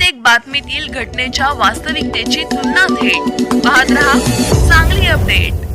प्रत्येक बातमीतील घटनेच्या वास्तविकतेची तुलना थेट पाहत रहा सांगली अपडेट।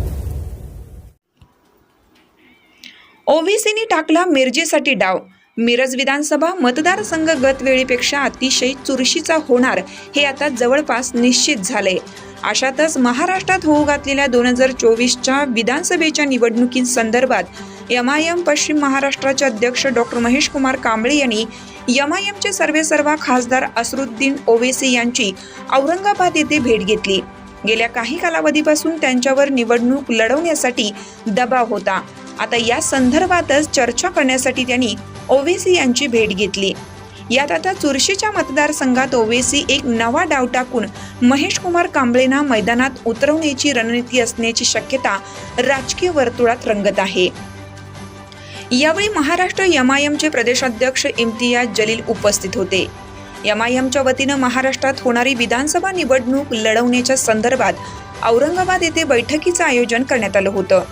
ओबीसीने टाकला मिरजेसाठी डाव। मिरज विधानसभा मतदारसंघ गतवेळीपेक्षा अतिशय चुरशीचा होणार हे आता जवळपास निश्चित झाले। अशातच महाराष्ट्रात होऊ घातलेल्या 2024च्या विधानसभेच्या निवडणुकीसंदर्भात एमआयएम पश्चिम महाराष्ट्राचे अध्यक्ष डॉक्टर महेश कुमार कांबळे यांनी एमआयएमचे सर्वेसर्वा खासदार असरुद्दीन ओवैसी यांची औरंगाबाद येथे भेट घेतली। गेल्या काही कालावधीपासून त्यांच्यावर निवडणूक लढवण्यासाठी दबाव होता। आता या संदर्भातच चर्चा करण्यासाठी त्यांनी ओवैसी यांची भेट घेतली। यात आता चुरशीच्या मतदारसंघात ओवैसी एक नवा डाव टाकून महेश कुमार कांबळेंना मैदानात उतरवण्याची रणनीती असण्याची शक्यता राजकीय वर्तुळात रंगत आहे। यावेळी महाराष्ट्र एमआयएमचे प्रदेशाध्यक्ष इम्तियाज जलील उपस्थित होते। एमआयएमच्या वतीनं महाराष्ट्रात होणारी विधानसभा निवडणूक लढवण्याच्या संदर्भात औरंगाबाद येथे बैठकीचं आयोजन करण्यात आलं होतं।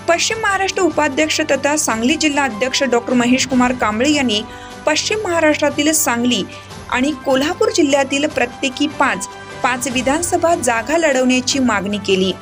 पश्चिम महाराष्ट्र उपाध्यक्ष तथा सांगली जिल्हा अध्यक्ष डॉक्टर महेश कुमार कांबळे यांनी पश्चिम महाराष्ट्रातील सांगली आणि कोल्हापूर जिल्ह्यातील प्रत्येकी पाच विधानसभा जागा लढवण्याची मागणी केली।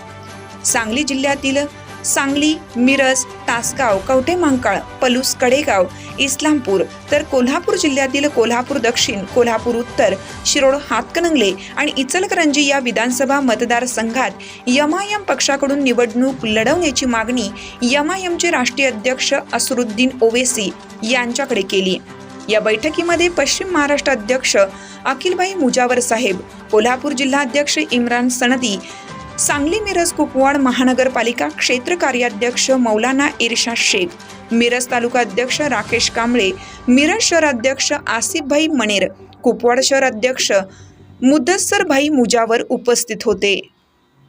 सांगली जिल्ह्यातील सांगली, मिरज, तासगाव, कवठेमहांकाळ, पलूस, कडेगाव, इस्लामपूर तर कोल्हापूर जिल्ह्यातील कोल्हापूर दक्षिण, कोल्हापूर उत्तर, शिरोळ, हातकणंगले आणि इचलकरंजी या विधानसभा मतदारसंघात एमआयएम पक्षाकडून निवडणूक लढवण्याची मागणी एमआयएमचे राष्ट्रीय अध्यक्ष असरुद्दीन ओवैसी यांच्याकडे केली। या बैठकीमध्ये पश्चिम महाराष्ट्र अध्यक्ष अखिलभाई मुजावर साहेब, कोल्हापूर जिल्हा अध्यक्ष इम्रान सनदी, सांगली मिरज कुपवाड महानगरपालिका क्षेत्र कार्याध्यक्ष मौलाना इरशाद शेख, मिरज तालुका अध्यक्ष राकेश कांबळे, मिरज शहर अध्यक्ष आसिफभाई मणेर, कुपवाड शहर अध्यक्ष मुदस्सरभाई मुजावर उपस्थित होते।